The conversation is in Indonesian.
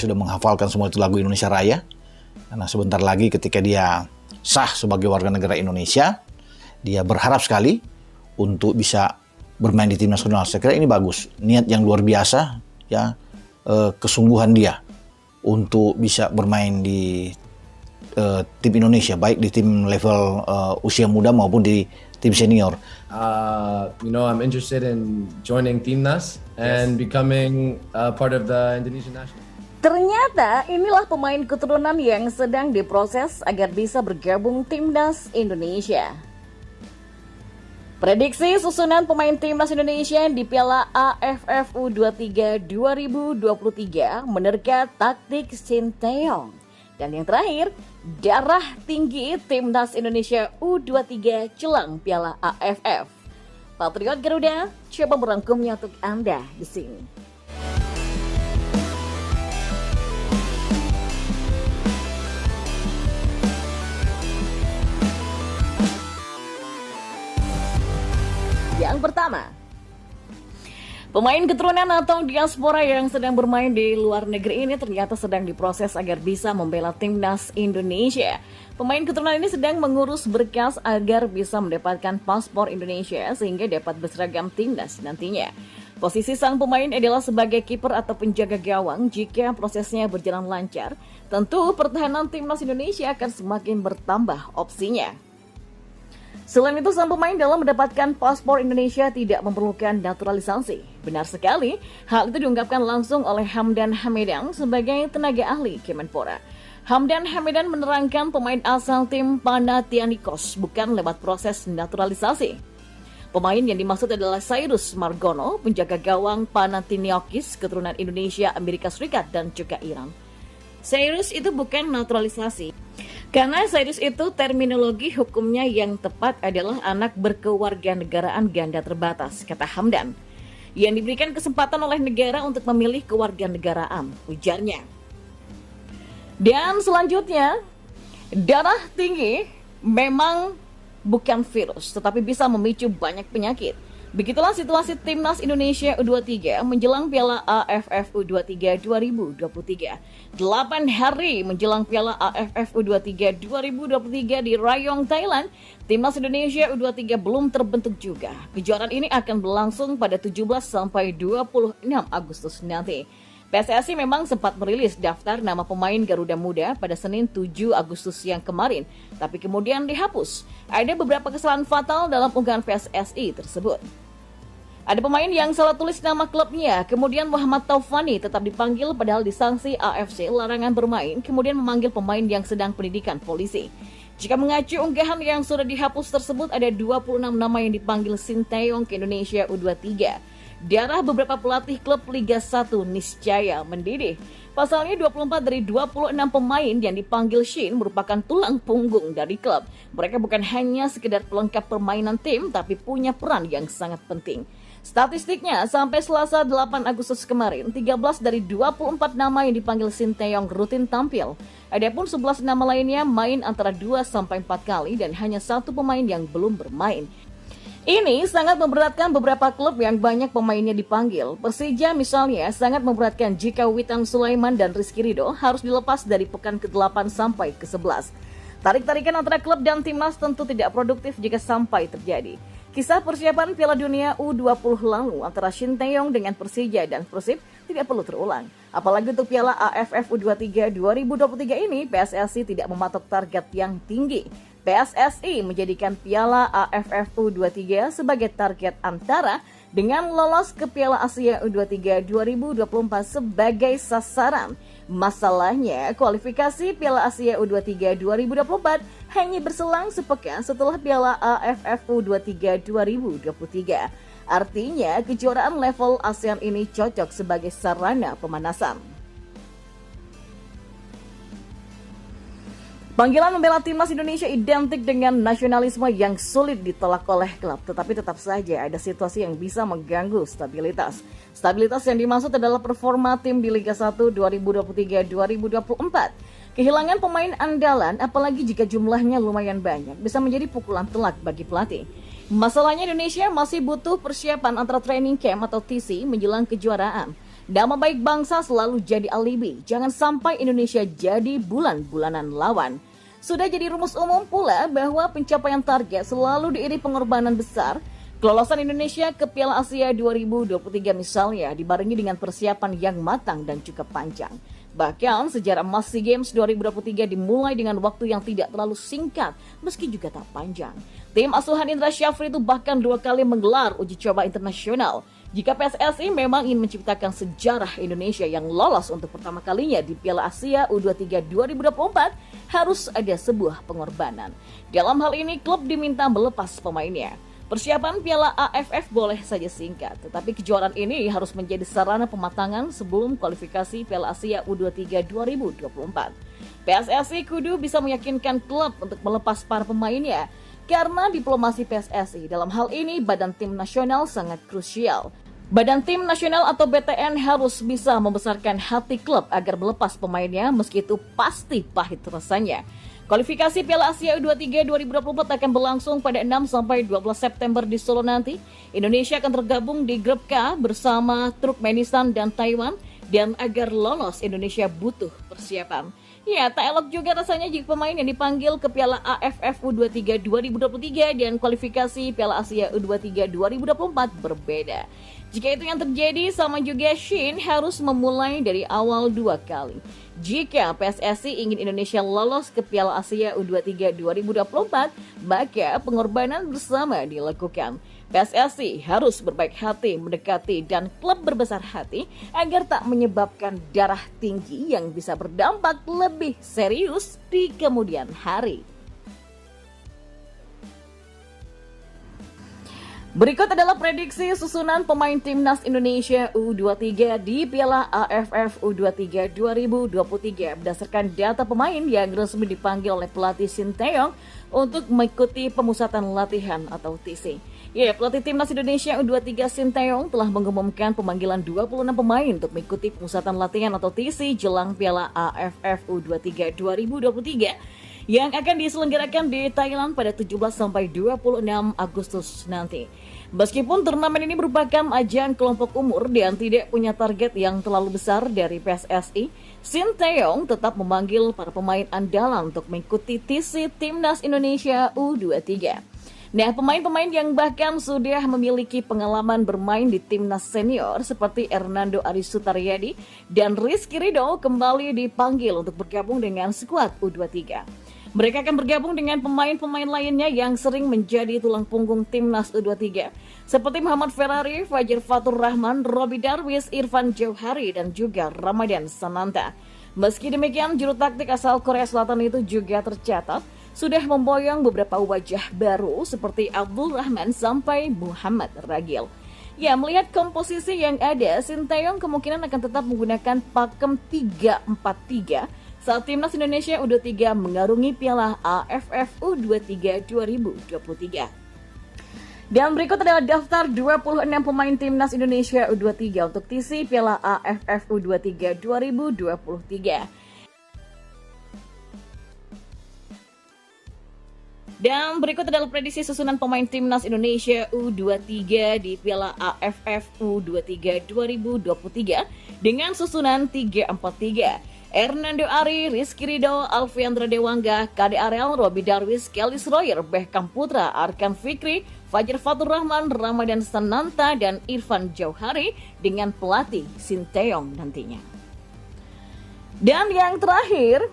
sudah menghafalkan semua itu lagu Indonesia Raya. Karena sebentar lagi ketika dia sah sebagai warga negara Indonesia, dia berharap sekali untuk bisa bermain di tim nasional. Saya kira ini bagus, niat yang luar biasa, ya, kesungguhan dia untuk bisa bermain di tim Indonesia, baik di tim level usia muda maupun di tim senior. I'm interested in joining Timnas and becoming part of the Indonesian national. Ternyata inilah pemain keturunan yang sedang diproses agar bisa bergabung Timnas Indonesia. Prediksi susunan pemain Timnas Indonesia di Piala AFF U23 2023 menerka taktik Sinteyong. Dan yang terakhir, darah tinggi Timnas Indonesia U23 jelang Piala AFF. Patriot Garuda coba merangkumnya untuk Anda di sini. Yang pertama, pemain keturunan atau diaspora yang sedang bermain di luar negeri ini ternyata sedang diproses agar bisa membela Timnas Indonesia. Pemain keturunan ini sedang mengurus berkas agar bisa mendapatkan paspor Indonesia sehingga dapat berseragam Timnas nantinya. Posisi sang pemain adalah sebagai kiper atau penjaga gawang. Jika prosesnya berjalan lancar, tentu pertahanan Timnas Indonesia akan semakin bertambah opsinya. Selain itu, sang pemain dalam mendapatkan paspor Indonesia tidak memerlukan naturalisasi. Benar sekali, hal itu diungkapkan langsung oleh Hamdan Hamidan sebagai tenaga ahli Kemenpora. Hamdan Hamidan menerangkan pemain asal tim Panathinaikos bukan lewat proses naturalisasi. Pemain yang dimaksud adalah Cyrus Margono, penjaga gawang Panathinaikos keturunan Indonesia, Amerika Serikat, dan juga Iran. Cyrus itu bukan naturalisasi. Karena Cyrus itu terminologi hukumnya yang tepat adalah anak berkewarganegaraan ganda terbatas, kata Hamdan, yang diberikan kesempatan oleh negara untuk memilih kewarganegaraan, ujarnya. Dan selanjutnya, darah tinggi memang bukan virus, tetapi bisa memicu banyak penyakit. Begitulah situasi Timnas Indonesia U23 menjelang Piala AFF U23 2023. 8 hari menjelang Piala AFF U23 2023 di Rayong, Thailand, Timnas Indonesia U23 belum terbentuk juga. Kejuaraan ini akan berlangsung pada 17 sampai 26 Agustus nanti. PSSI memang sempat merilis daftar nama pemain Garuda Muda pada Senin 7 Agustus yang kemarin, tapi kemudian dihapus. Ada beberapa kesalahan fatal dalam unggahan PSSI tersebut. Ada pemain yang salah tulis nama klubnya, kemudian Muhammad Taufani tetap dipanggil padahal disanksi AFC larangan bermain, kemudian memanggil pemain yang sedang pendidikan polisi. Jika mengacu unggahan yang sudah dihapus tersebut, ada 26 nama yang dipanggil Sinteyong ke Indonesia U23. Darah beberapa pelatih klub Liga 1 niscaya mendidih. Pasalnya 24 dari 26 pemain yang dipanggil Shin merupakan tulang punggung dari klub. Mereka bukan hanya sekedar pelengkap permainan tim, tapi punya peran yang sangat penting. Statistiknya, sampai Selasa 8 Agustus kemarin, 13 dari 24 nama yang dipanggil Sinteyong rutin tampil. Adapun 11 nama lainnya main antara 2-4 kali dan hanya satu pemain yang belum bermain. Ini sangat memberatkan beberapa klub yang banyak pemainnya dipanggil. Persija misalnya sangat memberatkan jika Witan Sulaiman dan Rizky Ridho harus dilepas dari pekan ke-8 sampai ke-11. Tarik-tarikan antara klub dan timnas tentu tidak produktif jika sampai terjadi. Kisah persiapan Piala Dunia U20 lalu antara Sinteyong dengan Persija dan Persib tidak perlu terulang. Apalagi untuk Piala AFF U23 2023 ini, PSSI tidak mematok target yang tinggi. PSSI menjadikan Piala AFF U23 sebagai target antara dengan lolos ke Piala Asia U23 2024 sebagai sasaran. Masalahnya, kualifikasi Piala Asia U23 2024 hanya berselang sepekan setelah Piala AFF U23 2023. Artinya, kejuaraan level ASEAN ini cocok sebagai sarana pemanasan. Panggilan membela Timnas Indonesia identik dengan nasionalisme yang sulit ditolak oleh klub, tetapi tetap saja ada situasi yang bisa mengganggu stabilitas. Stabilitas yang dimaksud adalah performa tim di Liga 1 2023-2024. Kehilangan pemain andalan, apalagi jika jumlahnya lumayan banyak, bisa menjadi pukulan telak bagi pelatih. Masalahnya Indonesia masih butuh persiapan antara training camp atau TC menjelang kejuaraan. Nama baik bangsa selalu jadi alibi. Jangan sampai Indonesia jadi bulan-bulanan lawan. Sudah jadi rumus umum pula bahwa pencapaian target selalu diiringi pengorbanan besar. Kelolosan Indonesia ke Piala Asia 2023 misalnya dibarengi dengan persiapan yang matang dan cukup panjang. Bahkan sejarah emas SEA Games 2023 dimulai dengan waktu yang tidak terlalu singkat, meski juga tak panjang. Tim asuhan Indra Syafri itu bahkan 2 kali menggelar uji coba internasional. Jika PSSI memang ingin menciptakan sejarah Indonesia yang lolos untuk pertama kalinya di Piala Asia U23 2024, harus ada sebuah pengorbanan. Dalam hal ini, klub diminta melepas pemainnya. Persiapan Piala AFF boleh saja singkat, tetapi kejuaraan ini harus menjadi sarana pematangan sebelum kualifikasi Piala Asia U23 2024. PSSI kudu bisa meyakinkan klub untuk melepas para pemainnya, karena diplomasi PSSI dalam hal ini Badan Tim Nasional sangat krusial. Badan Tim Nasional atau BTN harus bisa membesarkan hati klub agar melepas pemainnya meski itu pasti pahit rasanya. Kualifikasi Piala Asia U23 2024 akan berlangsung pada 6-12 September di Solo nanti. Indonesia akan tergabung di grup K bersama Turkmenistan dan Taiwan, dan agar lolos Indonesia butuh persiapan. Ya, tak elok juga rasanya jika pemain yang dipanggil ke Piala AFF U23 2023 dan kualifikasi Piala Asia U23 2024 berbeda. Jika itu yang terjadi, sama juga Shin harus memulai dari awal 2 kali. Jika PSSI ingin Indonesia lolos ke Piala Asia U23 2024, maka pengorbanan bersama dilakukan. PSSI harus berbaik hati mendekati dan klub berbesar hati agar tak menyebabkan darah tinggi yang bisa berdampak lebih serius di kemudian hari. Berikut adalah prediksi susunan pemain timnas Indonesia U23 di Piala AFF U23 2023 berdasarkan data pemain yang resmi dipanggil oleh pelatih Sinteyong untuk mengikuti pemusatan latihan atau TC. Ya, pelatih timnas Indonesia U23 Sinteyong telah mengumumkan pemanggilan 26 pemain untuk mengikuti pemusatan latihan atau TC jelang Piala AFF U23 2023 yang akan diselenggarakan di Thailand pada 17-26 Agustus nanti. Meskipun turnamen ini merupakan ajang kelompok umur dan tidak punya target yang terlalu besar dari PSSI, Sinteyong tetap memanggil para pemain andalan untuk mengikuti TC Timnas Indonesia U23. Nah, pemain-pemain yang bahkan sudah memiliki pengalaman bermain di timnas senior seperti Hernando Ari Sutaryadi dan Rizky Ridho kembali dipanggil untuk bergabung dengan skuad U23. Mereka akan bergabung dengan pemain-pemain lainnya yang sering menjadi tulang punggung timnas U23 seperti Muhammad Ferrari, Fajar Fatur Rahman, Robi Darwis, Irfan Jauhari, dan juga Ramadan Sananta. Meski demikian, juru taktik asal Korea Selatan itu juga tercatat sudah memboyong beberapa wajah baru seperti Abdul Rahman sampai Muhammad Ragil. Ya, melihat komposisi yang ada, Sinteyong kemungkinan akan tetap menggunakan pakem 3-4-3 saat timnas Indonesia U23 mengarungi Piala AFF U23 2023. Dan berikut adalah daftar 26 pemain timnas Indonesia U23 untuk TC Piala AFF U23 2023. Dan berikut adalah prediksi susunan pemain timnas Indonesia U23 di Piala AFF U23 2023 dengan susunan 3-4-3. Hernando Ari, Rizky Ridho, Alfiandra Dewangga, Kade Arel, Robi Darwis, Kelly Royer, Behkam Putra, Arkan Fikri, Fajar Fatur Rahman, Ramadan Sananta, dan Irfan Jauhari dengan pelatih Sinteyong nantinya. Dan yang terakhir,